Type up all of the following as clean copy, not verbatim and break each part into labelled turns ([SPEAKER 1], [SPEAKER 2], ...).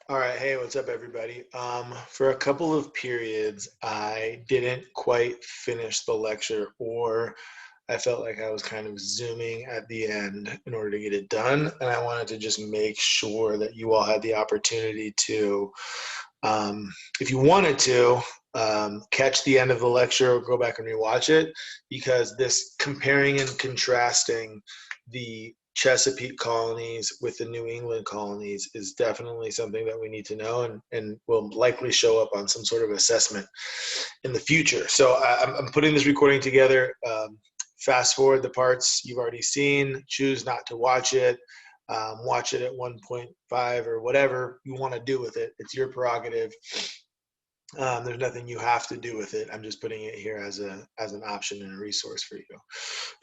[SPEAKER 1] All right, hey, what's up, everybody? For a couple of periods, I didn't quite finish the lecture, or I felt like I was kind of zooming at the end in order to get it done. And I wanted to just make sure that you all had the opportunity to, if you wanted to, catch the end of the lecture or go back and rewatch it, because this comparing and contrasting the Chesapeake colonies with the New England colonies is definitely something that we need to know, and will likely show up on some sort of assessment in the future. So I'm putting this recording together. Fast forward the parts you've already seen, choose not to watch it. Watch it at 1.5 or whatever you want to do with it. It's your prerogative. There's nothing you have to do with it. I'm just putting it here as an option and a resource for you.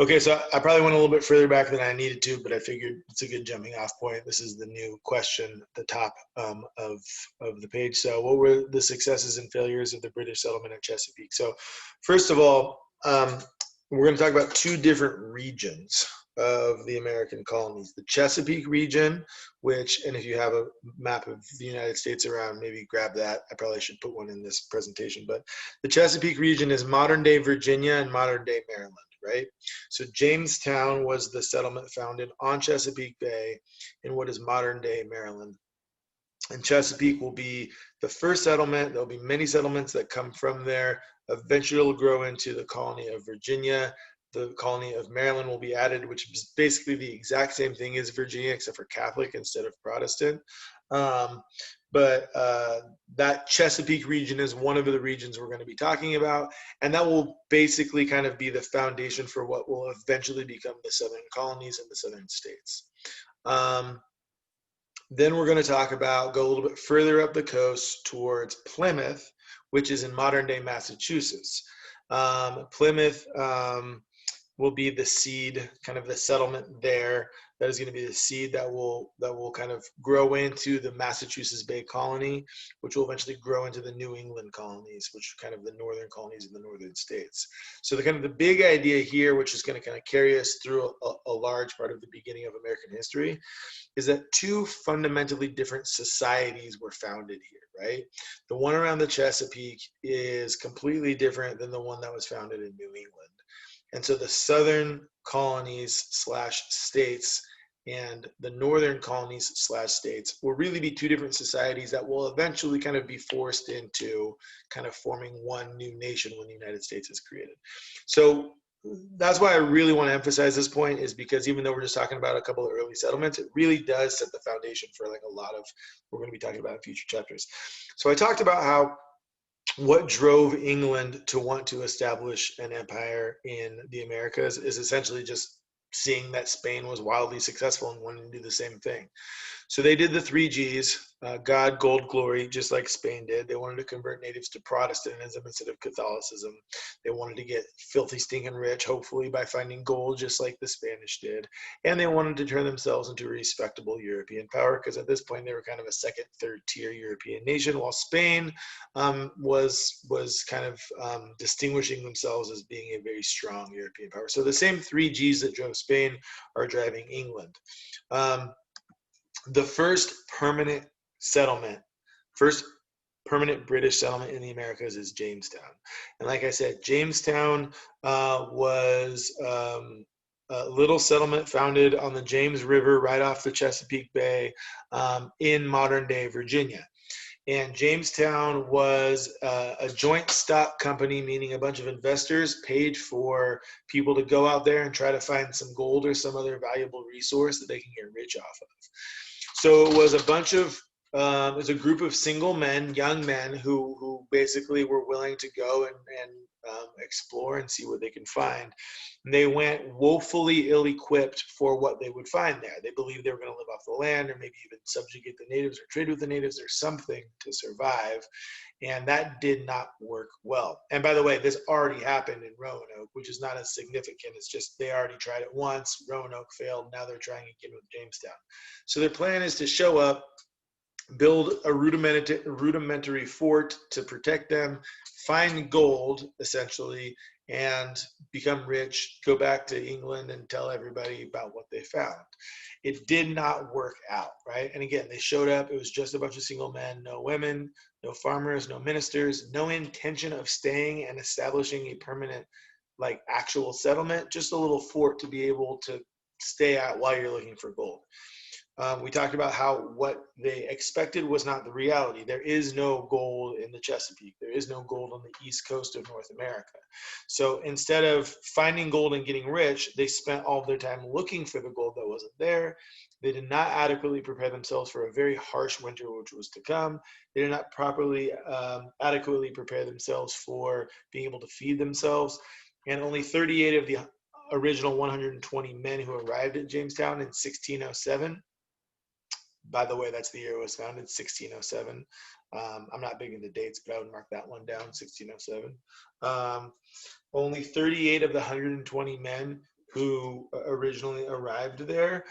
[SPEAKER 1] Okay, so I probably went a little bit further back than I needed to, but I figured it's a good jumping off point. This is the new question at the top of the page. So what were the successes and failures of the British settlement at Chesapeake? So first of all, we're going to talk about two different regions of the American colonies. The Chesapeake region, which, and if you have a map of the United States around, maybe grab that. I probably should put one in this presentation, but the Chesapeake region is modern day Virginia and modern day Maryland, right? So Jamestown was the settlement founded on Chesapeake Bay in what is modern day Maryland. And Chesapeake will be the first settlement. There'll be many settlements that come from there. Eventually, it'll grow into the colony of Virginia. The colony of Maryland will be added, which is basically the exact same thing as Virginia, except for Catholic instead of Protestant. But that Chesapeake region is one of the regions we're going to be talking about, and that will basically kind of be the foundation for what will eventually become the Southern colonies and the Southern states. Then we're going to talk about, go a little bit further up the coast towards Plymouth, which is in modern day Massachusetts. Plymouth will be the seed, kind of the settlement there. That is going to be the seed that will kind of grow into the Massachusetts Bay Colony, which will eventually grow into the New England colonies, which are kind of the northern colonies in the northern states. So the big idea here, which is going to kind of carry us through a large part of the beginning of American history, is that two fundamentally different societies were founded here, right? The one around the Chesapeake is completely different than the one that was founded in New England. And so the southern colonies slash states and the northern colonies slash states will really be two different societies that will eventually kind of be forced into kind of forming one new nation when the United States is created. So that's why I really want to emphasize this point, is because even though we're just talking about a couple of early settlements, it really does set the foundation for like a lot of what we're going to be talking about in future chapters. So I talked about how what drove England to want to establish an empire in the Americas is essentially just seeing that Spain was wildly successful and wanting to do the same thing. So they did the three G's, God, gold, glory, just like Spain did. They wanted to convert natives to Protestantism instead of Catholicism. They wanted to get filthy, stinking rich, hopefully by finding gold, just like the Spanish did. And they wanted to turn themselves into a respectable European power, because at this point they were kind of a second, third tier European nation, while Spain was kind of distinguishing themselves as being a very strong European power. So the same three G's that drove Spain are driving England. The first permanent settlement, first permanent British settlement in the Americas is Jamestown. And like I said, Jamestown was a little settlement founded on the James River right off the Chesapeake Bay in modern day Virginia. And Jamestown was a joint stock company, meaning a bunch of investors paid for people to go out there and try to find some gold or some other valuable resource that they can get rich off of. So it was a bunch of, it was a group of single men, young men, who basically were willing to go and explore and see what they can find. And they went woefully ill-equipped for what they would find there. They believed they were going to live off the land, or maybe even subjugate the natives or trade with the natives or something to survive. And that did not work well. And by the way, this already happened in Roanoke, which is not as significant. It's just they already tried it once. Roanoke failed. Now they're trying again with Jamestown. So their plan is to show up, build a rudimentary fort to protect them, find gold, essentially, and become rich, go back to England and tell everybody about what they found. It did not work out, right? And again, they showed up, it was just a bunch of single men, no women, no farmers, no ministers, no intention of staying and establishing a permanent, like actual settlement, just a little fort to be able to stay at while you're looking for gold. We talked about how what they expected was not the reality. There is no gold in the Chesapeake. There is no gold on the east coast of North America. So instead of finding gold and getting rich, they spent all of their time looking for the gold that wasn't there. They did not adequately prepare themselves for a very harsh winter which was to come. They did not properly, adequately prepare themselves for being able to feed themselves. And only 38 of the original 120 men who arrived at Jamestown in 1607, by the way, that's the year it was founded, 1607. I'm not big into dates, but I would mark that one down, 1607. Only 38 of the 120 men who originally arrived there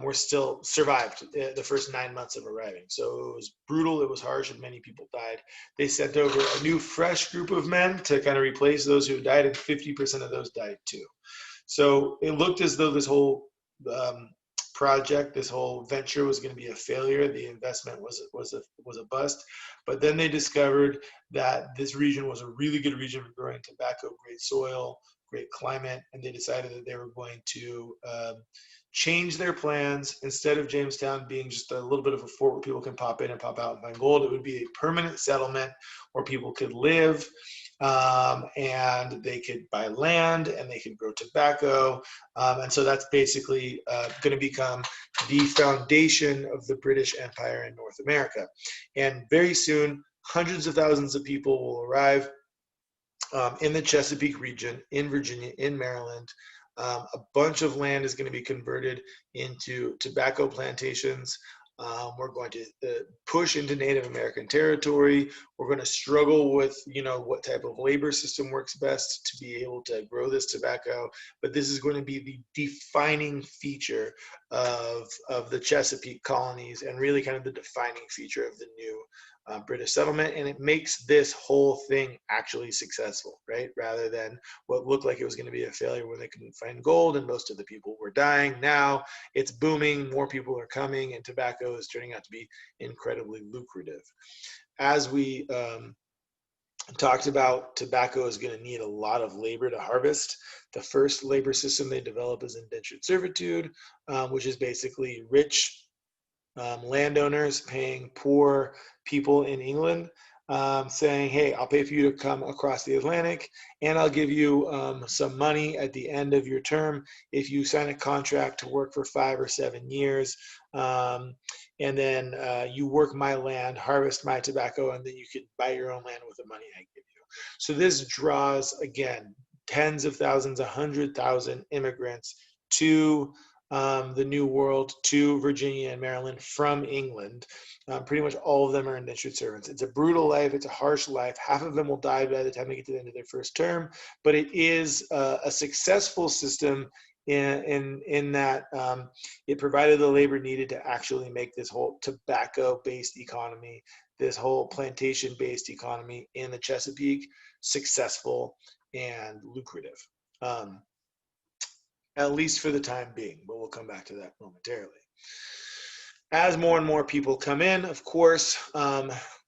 [SPEAKER 1] were still survived the first 9 months of arriving. So it was brutal, it was harsh, and many people died. They sent over a new, fresh group of men to kind of replace those who died, and 50% of those died too. So it looked as though this whole project, this whole venture was going to be a failure. The investment was a bust. But then they discovered that this region was a really good region for growing tobacco, great soil, great climate, and they decided that they were going to change their plans. Instead of Jamestown being just a little bit of a fort where people can pop in and pop out and find gold, it would be a permanent settlement where people could live, and they could buy land and they could grow tobacco. And so that's basically going to become the foundation of the British Empire in North America. And very soon, hundreds of thousands of people will arrive in the Chesapeake region, in Virginia, in Maryland. A bunch of land is going to be converted into tobacco plantations. We're going to push into Native American territory. We're going to struggle with, what type of labor system works best to be able to grow this tobacco. But this is going to be the defining feature of the Chesapeake colonies, and really kind of the defining feature of the new British settlement. And it makes this whole thing actually successful, right? Rather than what looked like it was going to be a failure when they couldn't find gold and most of the people were dying. Now it's booming, more people are coming, and tobacco is turning out to be incredibly lucrative. As we talked about, tobacco is going to need a lot of labor to harvest. The first labor system they develop is indentured servitude, which is basically rich landowners paying poor people in England, saying, hey, I'll pay for you to come across the Atlantic, and I'll give you some money at the end of your term if you sign a contract to work for 5 or 7 years. And then you work my land, harvest my tobacco, and then you could buy your own land with the money I give you. So this draws, again, tens of thousands, 100,000 immigrants to the New World, to Virginia and Maryland from England. Pretty much all of them are indentured servants. It's a brutal life. It's a harsh life. Half of them will die by the time they get to the end of their first term, but it is a successful system in that it provided the labor needed to actually make this whole tobacco-based economy, this whole plantation-based economy in the Chesapeake successful and lucrative. At least for the time being, but we'll come back to that momentarily. As more and more people come in, of course,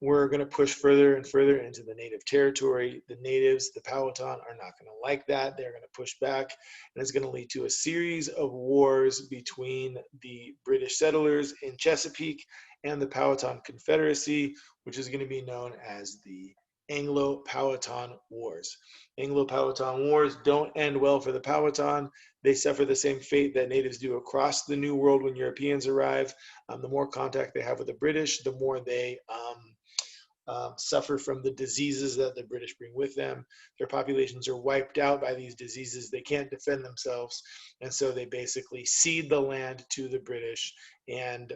[SPEAKER 1] we're going to push further and further into the native territory. The natives, the Powhatan, are not going to like that. They're going to push back, and it's going to lead to a series of wars between the British settlers in Chesapeake and the Powhatan Confederacy, which is going to be known as the Anglo-Powhatan Wars. Anglo-Powhatan Wars don't end well for the Powhatan. They suffer the same fate that natives do across the New World when Europeans arrive. The more contact they have with the British, the more they suffer from the diseases that the British bring with them. Their populations are wiped out by these diseases. They can't defend themselves. And so they basically cede the land to the British and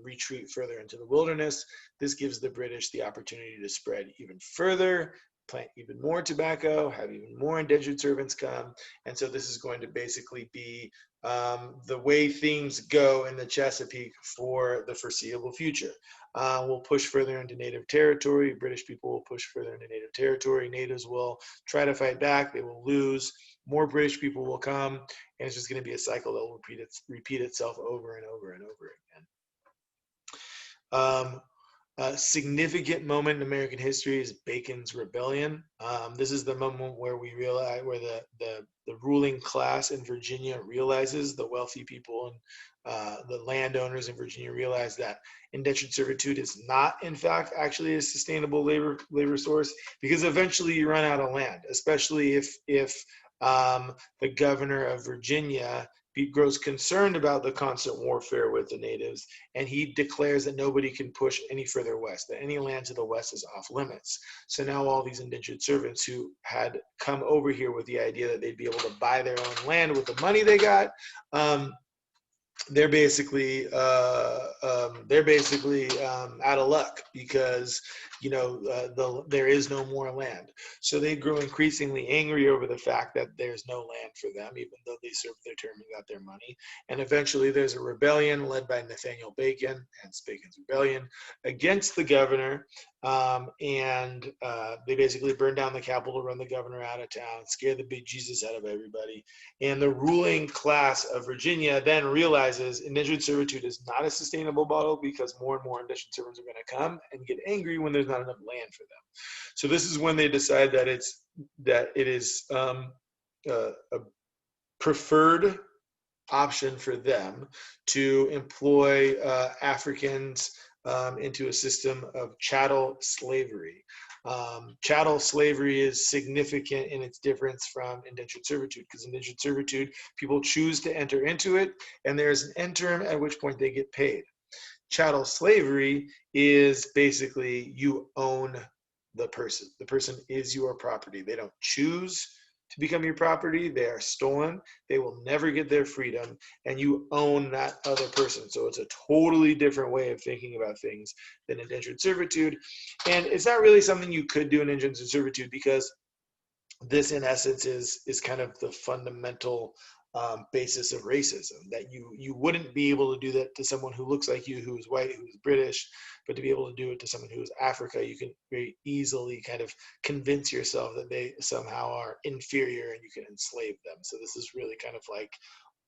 [SPEAKER 1] retreat further into the wilderness. This gives the British the opportunity to spread even further, plant even more tobacco, have even more indentured servants come. And so this is going to basically be the way things go in the Chesapeake for the foreseeable future. We'll push further into native territory. British people will push further into native territory. Natives will try to fight back. They will lose. More British people will come, and it's just going to be a cycle that will repeat itself over and over and over again. A significant moment in American history is Bacon's Rebellion. This is the moment where we realize, where the ruling class in Virginia realizes, the wealthy people and the landowners in Virginia realize that indentured servitude is not, in fact, actually a sustainable labor source, because eventually you run out of land, especially if the governor of Virginia grows concerned about the constant warfare with the natives, and he declares that nobody can push any further west, that any land to the west is off limits. So now all these indentured servants who had come over here with the idea that they'd be able to buy their own land with the money they got, they're basically out of luck, because there is no more land. So they grew increasingly angry over the fact that there's no land for them, even though they served their term and got their money. And eventually there's a rebellion led by Nathaniel Bacon, hence Bacon's Rebellion, against the governor. They basically burned down the Capitol, run the governor out of town, scare the big Jesus out of everybody. And the ruling class of Virginia then realizes indentured servitude is not a sustainable model, because more and more indentured servants are going to come and get angry when there's not enough land for them. So this is when they decide that it is a preferred option for them to employ Africans into a system of chattel slavery. Chattel slavery is significant in its difference from indentured servitude, because indentured servitude, people choose to enter into it, and there's an end term at which point they get paid. Chattel slavery is basically you own the person. The person is your property. They don't choose to become your property. They are stolen. They will never get their freedom, and you own that other person. So it's a totally different way of thinking about things than indentured servitude. And it's not really something you could do in indentured servitude, because this, in essence, is kind of the fundamental basis of racism, that you wouldn't be able to do that to someone who looks like you, who is white, who is British, but to be able to do it to someone who is Africa, you can very easily kind of convince yourself that they somehow are inferior and you can enslave them. So this is really kind of like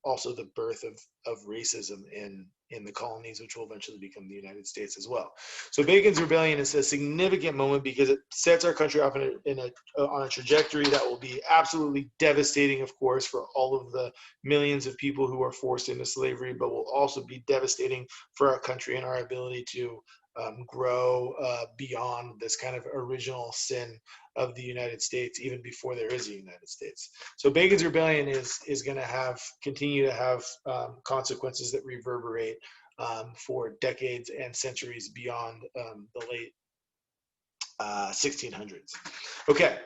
[SPEAKER 1] also the birth of racism in the colonies, which will eventually become the United States as well. So Bacon's Rebellion is a significant moment because it sets our country off on a trajectory that will be absolutely devastating, of course, for all of the millions of people who are forced into slavery, but will also be devastating for our country and our ability to grow beyond this kind of original sin of the United States, even before there is a United States. So Bacon's Rebellion is going to continue to have consequences that reverberate for decades and centuries beyond the late 1600s. Okay,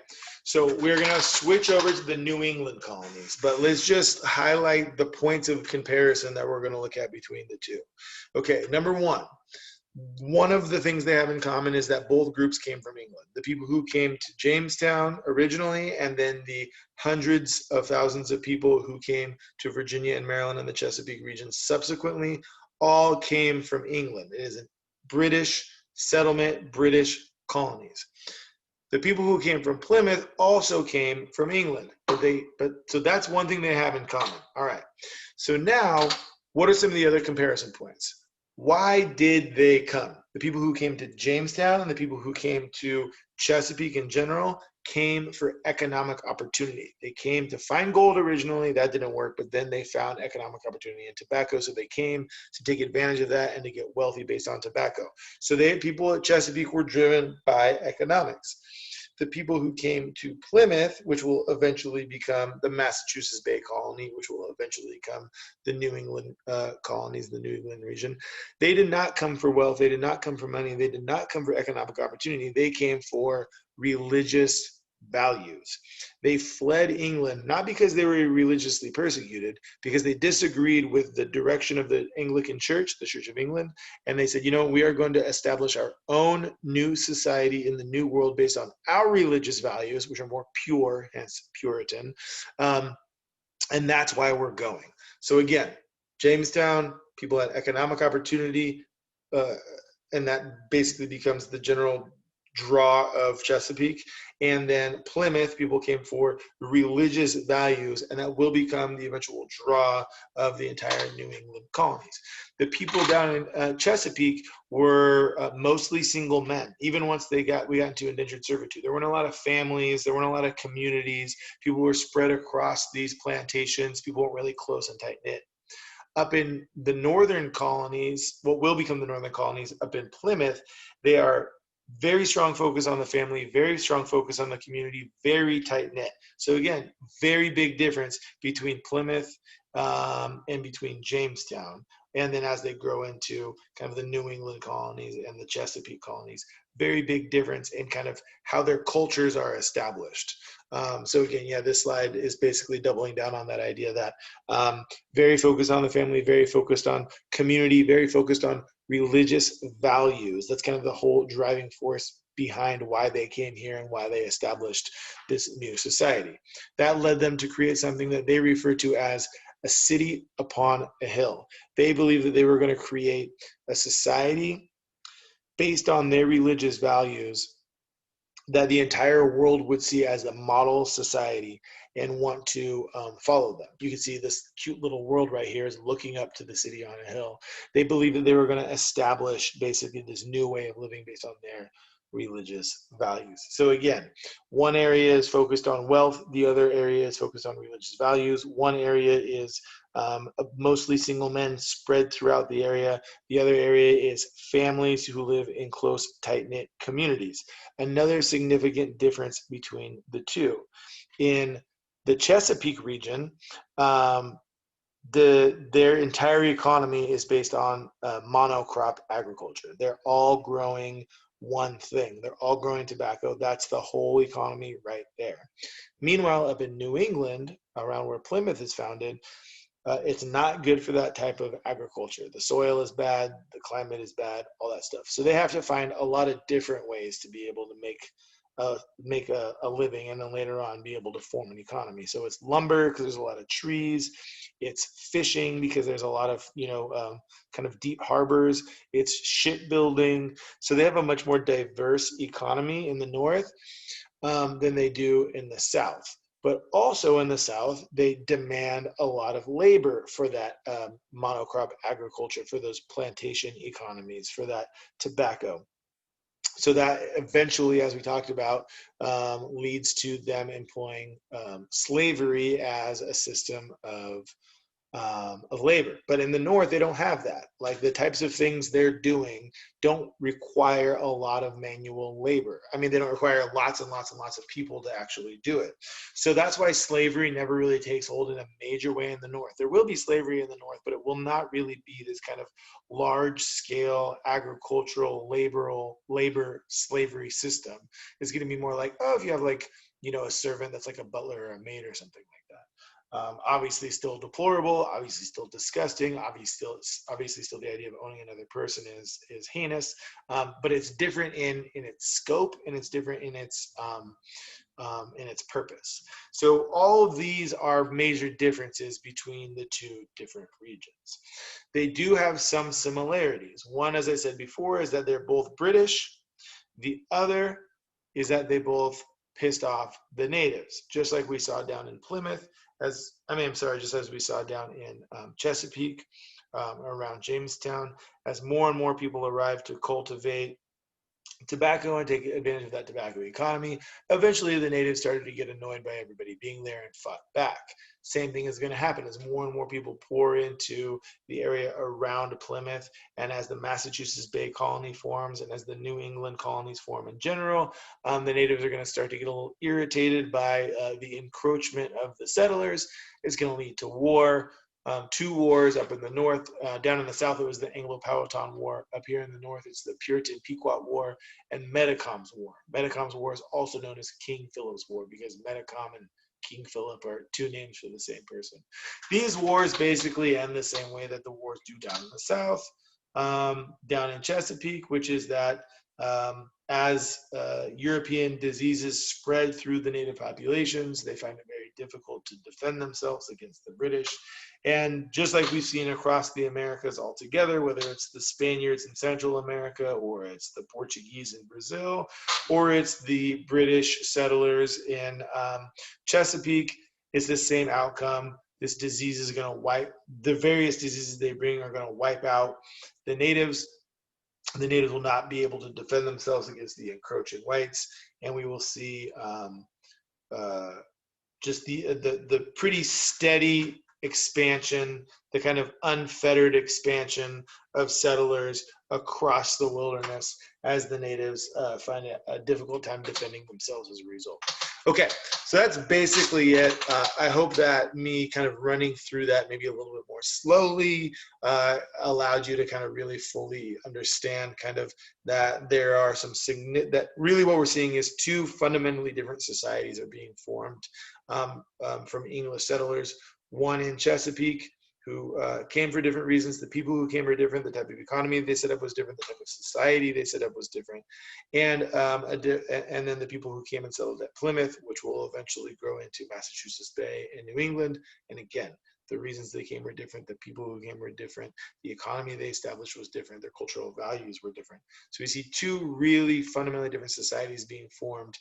[SPEAKER 1] so we're going to switch over to the New England colonies, but let's just highlight the points of comparison that we're going to look at between the two. Okay, number one of the things they have in common is that both groups came from England. The people who came to Jamestown originally, and then the hundreds of thousands of people who came to Virginia and Maryland and the Chesapeake region subsequently, all came from England. It is a British settlement, British colonies. The people who came from Plymouth also came from England, so that's one thing they have in common. All right. So now, what are some of the other comparison points? Why did they come? The people who came to Jamestown and the people who came to Chesapeake in general came for economic opportunity. They came to find gold originally. That didn't work, but then they found economic opportunity in tobacco, so they came to take advantage of that and to get wealthy based on tobacco. So people at Chesapeake were driven by economics. The people who came to Plymouth, which will eventually become the Massachusetts Bay Colony, which will eventually become the New England colonies, the New England region, they did not come for wealth. They did not come for money. They did not come for economic opportunity. They came for religious values. They fled England, not because they were religiously persecuted, because they disagreed with the direction of the Anglican Church, the Church of England, and they said, you know, we are going to establish our own new society in the new world based on our religious values, which are more pure, hence Puritan, and that's why we're going. So again, Jamestown, people had economic opportunity, and that basically becomes the general draw of Chesapeake. And then Plymouth, people came for religious values, and that will become the eventual draw of the entire New England colonies. The people down in Chesapeake were mostly single men. Even once we got into indentured servitude, there weren't a lot of families, there weren't a lot of communities. People were spread across these plantations. People weren't really close and tight knit. Up in the northern colonies, what will become the northern colonies, up in Plymouth, they are very strong focus on the family, very strong focus on the community, very tight knit. So again, very big difference between Plymouth and between Jamestown. And then as they grow into kind of the New England colonies and the Chesapeake colonies, very big difference in kind of how their cultures are established. So again, yeah, this slide is basically doubling down on that idea that very focused on the family, very focused on community, very focused on religious values. That's kind of the whole driving force behind why they came here and why they established this new society. That led them to create something that they refer to as a city upon a hill. They believed that they were going to create a society based on their religious values that the entire world would see as a model society and want to follow them. You can see this cute little world right here is looking up to the city on a hill. They believed that they were going to establish basically this new way of living based on their religious values. So again, one area is focused on wealth, the other area is focused on religious values. One area is mostly single men spread throughout the area. The other area is families who live in close, tight-knit communities. Another significant difference between the two. In the Chesapeake region, their entire economy is based on monocrop agriculture. They're all growing one thing. They're all growing tobacco. That's the whole economy right there. Meanwhile, up in New England, around where Plymouth is founded, it's not good for that type of agriculture. The soil is bad, the climate is bad, all that stuff. So they have to find a lot of different ways to be able to make a living, and then later on be able to form an economy. So it's lumber because there's a lot of trees. It's fishing because there's a lot of kind of deep harbors. It's shipbuilding. So they have a much more diverse economy in the north than they do in the south. But also in the South, they demand a lot of labor for that monocrop agriculture, for those plantation economies, for that tobacco. So that eventually, as we talked about, leads to them employing slavery as a system of labor. But in the North, they don't have that. Like the types of things they're doing don't require a lot of manual labor. I mean, they don't require lots and lots and lots of people to actually do it. So that's why slavery never really takes hold in a major way in the North. There will be slavery in the North, but it will not really be this kind of large scale agricultural labor slavery system. It's going to be more like, oh, if you have like, a servant that's like a butler or a maid or something like that. Obviously still deplorable, obviously still disgusting, obviously still the idea of owning another person is heinous, but it's different in its scope, and it's different in its purpose. So all of these are major differences between the two different regions. They do have some similarities. One, as I said before, is that they're both British. The other is that they both pissed off the natives, just like we saw down in Plymouth, just as we saw down in Chesapeake, around Jamestown. As more and more people arrived to cultivate tobacco and take advantage of that tobacco economy, eventually the natives started to get annoyed by everybody being there and fought back. Same thing is going to happen as more and more people pour into the area around Plymouth, and as the Massachusetts Bay Colony forms, and as the New England colonies form in general, the natives are going to start to get a little irritated by the encroachment of the settlers. It's going to lead to war. two wars up in the north. Down in the south, it was the Anglo-Powhatan War. Up here in the north, it's the Puritan-Pequot War and Metacom's War. Metacom's War is also known as King Philip's War because Metacom and King Philip are two names for the same person. These wars basically end the same way that the wars do down in the south. Down in Chesapeake, which is that as European diseases spread through the native populations, they find it very difficult to defend themselves against the British. And just like we've seen across the Americas altogether, whether it's the Spaniards in Central America, or it's the Portuguese in Brazil, or it's the British settlers in Chesapeake, it's the same outcome. This disease is going to wipe, the various diseases they bring are going to wipe out the natives. The natives will not be able to defend themselves against the encroaching whites, and we will see just the pretty steady expansion, the kind of unfettered expansion of settlers across the wilderness as the natives find a difficult time defending themselves as a result. Okay, so that's basically it. I hope that me kind of running through that maybe a little bit more slowly allowed you to kind of really fully understand kind of that there are some that really what we're seeing is two fundamentally different societies are being formed from English settlers. One in Chesapeake, who came for different reasons. The people who came were different. The type of economy they set up was different. The type of society they set up was different. And then the people who came and settled at Plymouth, which will eventually grow into Massachusetts Bay and New England. And again, the reasons they came were different. The people who came were different. The economy they established was different. Their cultural values were different. So we see two really fundamentally different societies being formed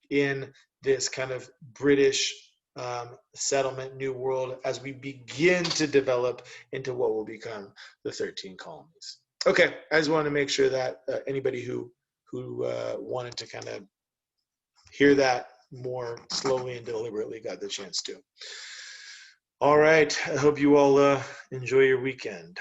[SPEAKER 1] in this kind of British settlement New World as we begin to develop into what will become the 13 colonies. Okay, I just wanted to make sure that anybody who wanted to kind of hear that more slowly and deliberately got the chance to. All right, I hope you all enjoy your weekend.